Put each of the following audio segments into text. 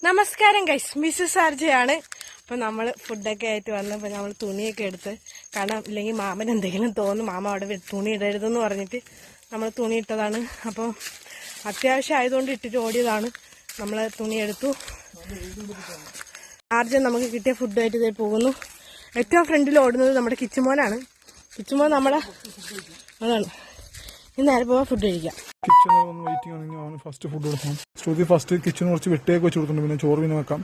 നമസ്കാരം guys, Mrs ആർജയാണ്. അപ്പൊ നമ്മള് ഫുഡൊക്കെ ആയിട്ട് വന്നപ്പോ നമ്മൾ തുണിയൊക്കെ എടുത്ത്, കാരണം ഇല്ലെങ്കിൽ മാമൻ എന്തെങ്കിലും തോന്നും, മാമ അവിടെ തുണി ഇടരുതെന്ന് പറഞ്ഞിട്ട് നമ്മൾ തുണി ഇട്ടതാണ്. അപ്പോൾ അത്യാവശ്യം ആയതുകൊണ്ട് ഇട്ടിട്ട് ഓടിയതാണ്. നമ്മള് തുണി എടുത്തു. ആർജൻ നമുക്ക് കിട്ടിയ ഫുഡായിട്ട് ഇതേ പോകുന്നു. ഏറ്റവും ഫ്രണ്ടിൽ ഓടുന്നത് നമ്മുടെ കിച്ചുമോനാണ്. കിച്ചുമോൻ നമ്മളെ അതാണ്. ഇന്ന് നേരെ പോവാൻ ഫുഡ് കഴിക്കാം. കിച്ചൺ വെയിറ്റിംഗ് ആണെങ്കിൽ അവന് ഫസ്റ്റ് ഫുഡ് കൊടുക്കണം. ശ്രുതി ഫസ്റ്റ് കിച്ചൺ കുറച്ച് വെട്ടയൊക്കെ വെച്ച് കൊടുത്തിട്ടുണ്ട്. പിന്നെ ചോറ് പിന്നെ വെക്കാം.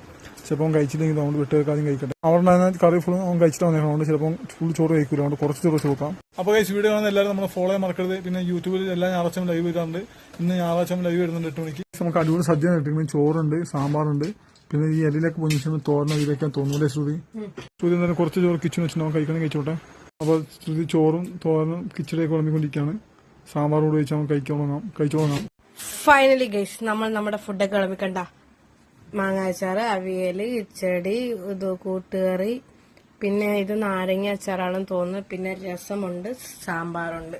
ചിലപ്പോൾ കഴിച്ചില്ലെങ്കിൽ അതുകൊണ്ട് വെട്ടയൊക്കെ ആദ്യം കഴിക്കട്ടെ. അവിടെ കറി ഫുൾ അവൻ കഴിച്ചിട്ട് വന്നേക്കണം. അതുകൊണ്ട് ചിലപ്പോൾ ഫുൾ ചോറ് കഴിക്കില്ല. അതുകൊണ്ട് കുറച്ച് ചോറ് വെച്ച് കൊടുക്കാം. അപ്പോൾ കഴിച്ച് വീഡിയോ കാണുന്ന എല്ലാവരും നമ്മളെ ഫോളോ ചെയ്യാൻ മറക്കരുത്. പിന്നെ യൂട്യൂബിൽ എല്ലാ ഞായറാഴ്ചയും ലൈവ് വരാറുണ്ട്. ഇന്ന് ഞായറാഴ്ച ലൈവ് വരുന്നുണ്ട് 8 മണിക്ക്. നമുക്ക് അടിപൊളി സദ്യ കിട്ടും. ചോറുണ്ട്, സാമ്പാറുണ്ട്, പിന്നെ ഈ എലിയിലൊക്കെ പൊന്നിച്ച് തോരൻ ഇതിലേക്കാൻ തോന്നൂലേ ശ്രുതി? ശ്രുതി എന്തായാലും കുറച്ച് ചോറ് കിച്ചൺ വെച്ചിട്ട് അവൻ കഴിക്കണമെങ്കിൽ കഴിച്ചോട്ടെ. അപ്പോൾ ശ്രുതി ചോറും തോരനും കിച്ചണിലേക്ക് വിളമ്പിക്കൊണ്ടിരിക്കുകയാണ്. സാമ്പാർ കൂടെ വെച്ച് നമുക്ക് കഴിച്ചു തുടങ്ങാം. ഫൈനലി ഗൈസ്, നമ്മൾ നമ്മുടെ ഫുഡൊക്കെ വിളമ്പിക്കണ്ട. മാങ്ങാച്ചാറ്, അവിയല്, കിച്ചടി, ഇത് കൂട്ടുകറി, പിന്നെ ഇത് നാരങ്ങ അച്ചാറാണെന്ന് തോന്നുന്നു, പിന്നെ രസമുണ്ട്, സാമ്പാറുണ്ട്.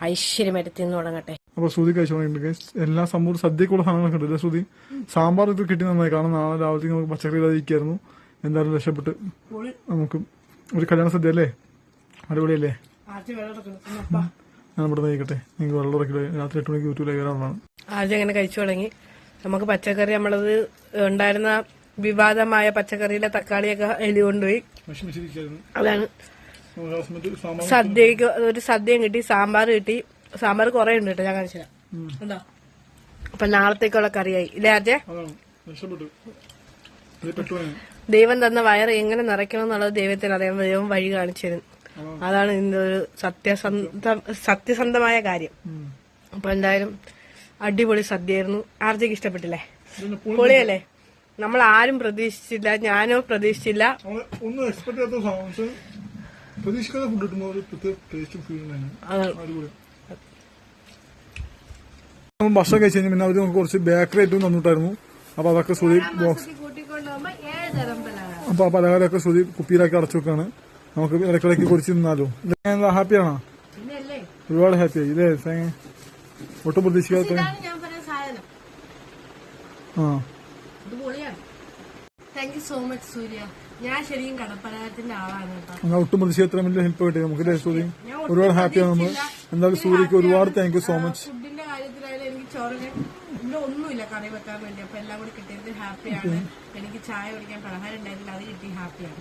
ഐശ്വര്യമായിട്ട് തിന്നു തുടങ്ങട്ടെ. അപ്പൊ ശ്രുതി കഴിച്ചോണ്ടിട്ടുണ്ട്. എല്ലാ സംഭവം സദ്യക്കുള്ള സാധനങ്ങളൊക്കെ ഉണ്ട്. ശ്രുതി സാമ്പാർ ഇത് കിട്ടി നന്നായി. കാരണം നാളെ രാവിലത്തേക്ക് നമുക്ക് പച്ചക്കറി ഇല്ലാതിരിക്കായിരുന്നു. എന്തായാലും രക്ഷപ്പെട്ട് നമുക്ക് ഒരു കല്യാണ സദ്യ അല്ലേ, അടിപൊളിയല്ലേ? ഞാൻ ഇവിടെ കഴിക്കട്ടെ. നിങ്ങൾക്ക് വെള്ളം ഇറക്കി രാത്രി 8 മണിക്ക് യൂട്യൂബിലേക്ക് വരാനുള്ളതാണ്. ആദ്യം അങ്ങനെ കഴിച്ചു തുടങ്ങി. നമുക്ക് പച്ചക്കറി നമ്മളത് ഉണ്ടായിരുന്ന വിവാദമായ പച്ചക്കറിയിലെ തക്കാളിയൊക്കെ എലി കൊണ്ടുപോയി. അതാണ് സദ്യക്ക് ഒരു സദ്യയും കിട്ടി, സാമ്പാർ കിട്ടി. സാമ്പാർ കുറെ ഉണ്ട് കേട്ടോ, ഞാൻ കാണിച്ചില്ല. എന്താ അപ്പൊ നാളത്തേക്കുള്ള കറിയായി ഇല്ലേ ആദ്യം? ദൈവം തന്ന വയറ് എങ്ങനെ നിറയ്ക്കണം എന്നുള്ളത് ദൈവത്തിന് അറിയാൻ ദൈവം വഴി കാണിച്ചു തരും. അതാണ് ഇതിന്റെ ഒരു സത്യസന്ധമായ കാര്യം. അപ്പൊ എന്തായാലും അടിപൊളി സദ്യയായിരുന്നു. ആർജയ്ക്ക് ഇഷ്ടപ്പെട്ടില്ലേ? പൊളിയല്ലേ? നമ്മൾ ആരും പ്രതീക്ഷിച്ചില്ല, ഞാനോ പ്രതീക്ഷിച്ചില്ല. ഭക്ഷണം കഴിച്ചു കഴിഞ്ഞാൽ പിന്നെ അവര് നമുക്ക് കുറച്ച് ബേക്കറി ഐറ്റം തന്നിട്ടായിരുന്നു. അപ്പൊ അതൊക്കെ ശ്രുതി ബോക്സ് അപ്പൊ പലഹാരമൊക്കെ ശ്രുതി കുപ്പിയിലാക്കി അടച്ചു വെക്കാണ്. നമുക്ക് ഇടയ്ക്കിടയ്ക്ക് കുറിച്ച് നിന്നാലോ. ഹാപ്പിയാണോ? ഒരുപാട് ഹാപ്പിയായി ഇല്ലേ? ഒട്ടും പ്രതീക്ഷിക്കാത്ത ഒട്ടും പ്രതീക്ഷിക്കാത്ത വലിയ ഹെൽപ്പ് കിട്ടി നമുക്ക്. സൂര്യ ഒരുപാട് ഹാപ്പിയാണ് നമ്മൾ. എന്തായാലും സൂര്യക്ക് ഒരുപാട് താങ്ക് യു സോ മച്ച്. ഫുഡിന്റെ കാര്യത്തിലായാലും എനിക്ക് ചോറിന് ഇവിടെ ഒന്നുമില്ല കറി വെക്കാൻ വേണ്ടി. അപ്പൊ എല്ലാം കൂടി കിട്ടിയത് ഹാപ്പിയാണ്. എനിക്ക് ചായ കുടിക്കാൻ പലഹാരം ഉണ്ടായിരുന്നില്ല, അത് കിട്ടി ഹാപ്പിയാണ്.